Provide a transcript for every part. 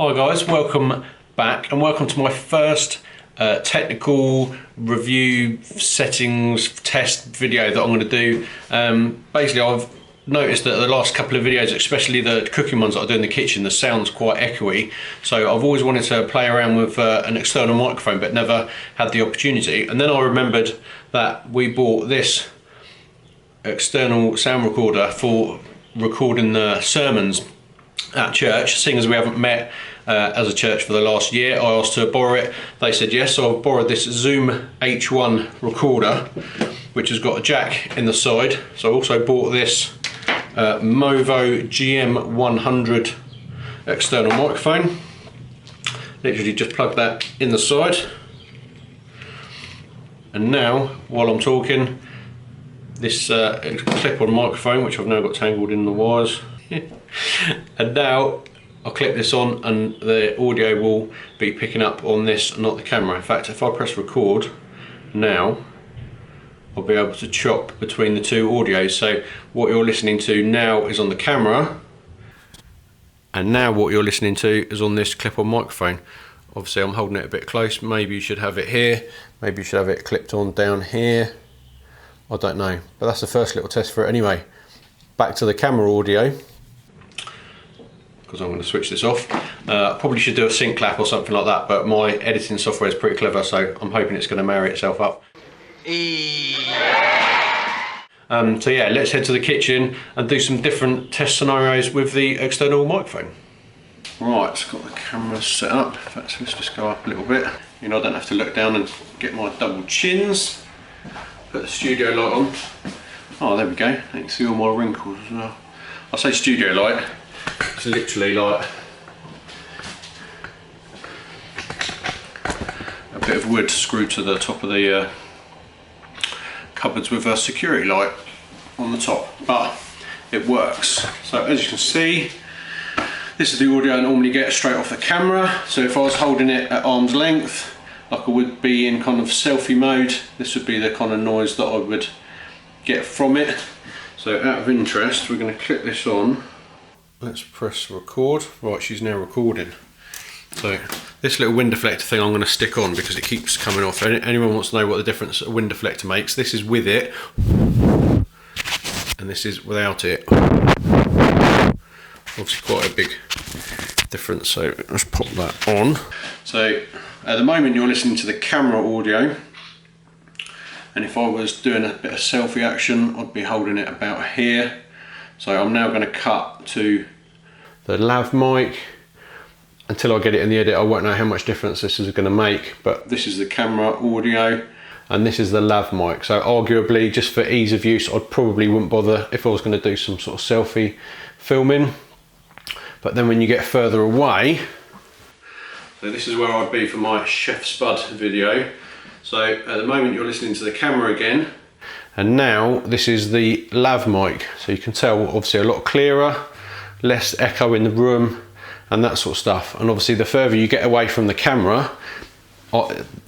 Hi guys, welcome back and welcome to my first technical review settings test video that I'm going to do. Basically I've noticed that the last couple of videos, especially the cooking ones that I do in the kitchen, the sound's quite echoey, so I've always wanted to play around with an external microphone but never had the opportunity. And then I remembered that we bought this external sound recorder for recording the sermons at church. Seeing as we haven't met as a church for the last year, I asked to borrow it. They said yes, so I've borrowed this Zoom H1 recorder, which has got a jack in the side. So I also bought this MOVO GM100 external microphone. Literally just plug that in the side. And now, while I'm talking, this clip-on microphone, which I've now got tangled in the wires, and now I'll clip this on and the audio will be picking up on this, not the camera. In fact, if I press record now, I'll be able to chop between the two audios. So what you're listening to now is on the camera, and now what you're listening to is on this clip-on microphone. Obviously I'm holding it a bit close. Maybe you should have it here, maybe you should have it clipped on down here, I don't know, but that's the first little test for it anyway. Back to the camera audio, because I'm going to switch this off. Probably should do a sync clap or something like that, but my editing software is pretty clever, so I'm hoping it's going to marry itself up. So yeah, let's head to the kitchen and do some different test scenarios with the external microphone. Right, got the camera set up. In fact, let's just go up a little bit. You know, I don't have to look down and get my double chins. Put the studio light on. Oh, there we go. You can see all my wrinkles as well. I say studio light, it's literally like a bit of wood screwed to the top of the cupboards with a security light on the top, but it works. So as you can see, this is the audio I normally get straight off the camera. So if I was holding it at arm's length, like I would be in kind of selfie mode, this would be the kind of noise that I would get from it. So out of interest, we're going to clip this on. Let's press record. Right, she's now recording. So this little wind deflector thing I'm going to stick on because it keeps coming off. Anyone wants to know what the difference a wind deflector makes? This is with it, and this is without it. Obviously quite a big difference, so let's pop that on. So at the moment you're listening to the camera audio, and if I was doing a bit of selfie action, I'd be holding it about here. So I'm now going to cut to the lav mic. Until I get it in the edit, I won't know how much difference this is going to make, but this is the camera audio and this is the lav mic. So arguably, just for ease of use, I probably wouldn't bother if I was going to do some sort of selfie filming. But then when you get further away, so this is where I'd be for my Chef Spud video. So at the moment you're listening to the camera again, and now this is the lav mic. So you can tell obviously a lot clearer, less echo in the room and that sort of stuff. And obviously the further you get away from the camera,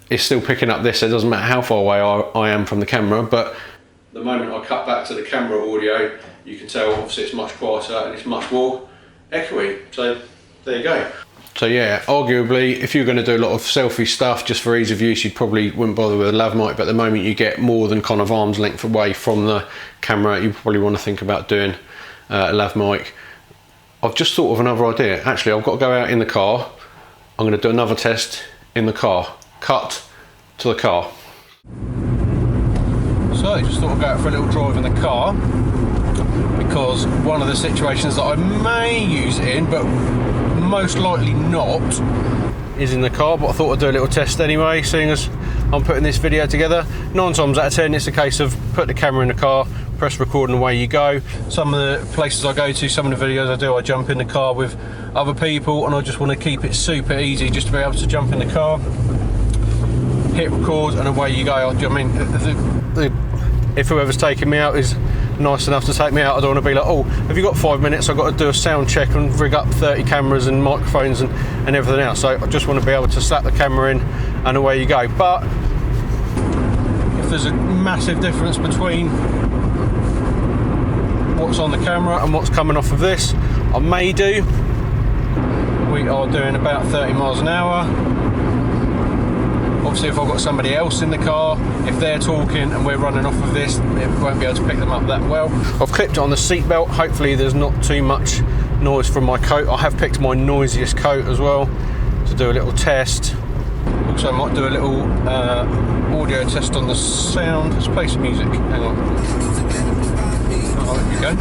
it's still picking up this. It doesn't matter how far away I am from the camera, but the moment I cut back to the camera audio, you can tell obviously it's much quieter and it's much more echoey. So there you go. So yeah, arguably if you're going to do a lot of selfie stuff just for ease of use, you probably wouldn't bother with a lav mic, but the moment you get more than kind of arm's length away from the camera, you probably want to think about doing a lav mic. I've just thought of another idea. Actually, I've got to go out in the car. I'm going to do another test in the car. Cut to the car. So I just thought I'd go out for a little drive in the car, because one of the situations that I may use it in, but most likely not, is in the car. But I thought I'd do a little test anyway, seeing as I'm putting this video together. 9 times out of 10 it's a case of put the camera in the car, press record and away you go. Some of the places I go to, some of the videos I do, I jump in the car with other people, and I just want to keep it super easy just to be able to jump in the car, hit record and away you go. I mean, if whoever's taking me out is nice enough to take me out, I don't want to be like, oh, have you got 5 minutes? I've got to do a sound check and rig up 30 cameras and microphones and everything else. So I just want to be able to slap the camera in and away you go. But if there's a massive difference between what's on the camera and what's coming off of this, I may do we are doing about 30 miles an hour. Obviously if I've got somebody else in the car, if they're talking and we're running off of this, it won't be able to pick them up that well. I've clipped it on the seat belt. Hopefully there's not too much noise from my coat. I have picked my noisiest coat as well to do a little test. Also I might do a little audio test on the sound. Let's play some music. Hang on. Oh, there we go.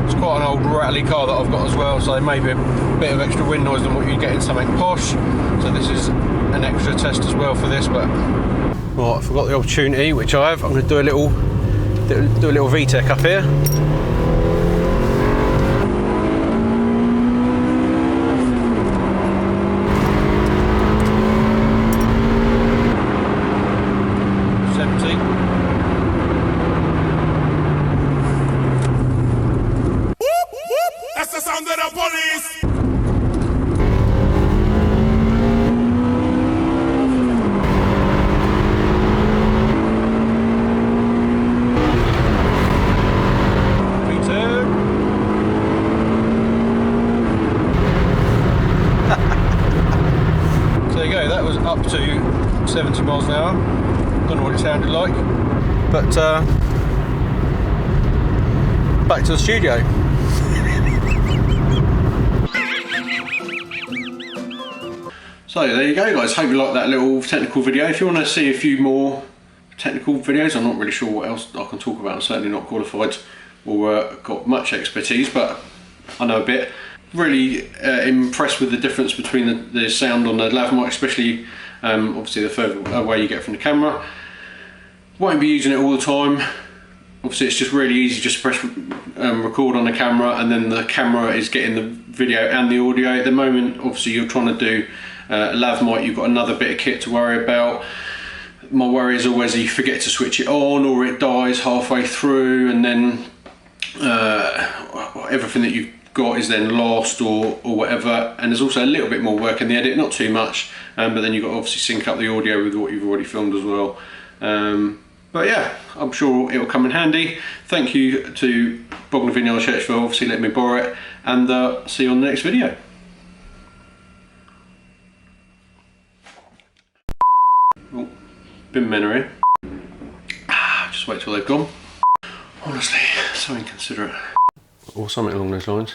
It's quite an old rattly car that I've got as well, so there may be a bit of extra wind noise than what you get in something posh. So this is an extra test as well for this. But right, I forgot the opportunity, which I have. I'm going to do a little VTEC up here. Up to 70 miles an hour. Don't know what it sounded like, but back to the studio. So there you go guys, hope you like that little technical video. If you want to see a few more technical videos, I'm not really sure what else I can talk about. I'm certainly not qualified or got much expertise, but I know a bit. Really impressed with the difference between the sound on the lav mic, especially obviously the further away you get from the camera. Won't be using it all the time. Obviously it's just really easy, just press record on the camera and then the camera is getting the video and the audio. At the moment obviously you're trying to do a lav mic, you've got another bit of kit to worry about. My worry is always you forget to switch it on or it dies halfway through and then everything that you've got is then lost or whatever. And there's also a little bit more work in the edit, not too much, but then you've got to obviously sync up the audio with what you've already filmed as well. But yeah, I'm sure it will come in handy. Thank you to Bognor Vineyard Church for obviously letting me borrow it, and see you on the next video. Oh, bin men are here. Just wait till they've gone. Honestly, so inconsiderate. Or something along those lines.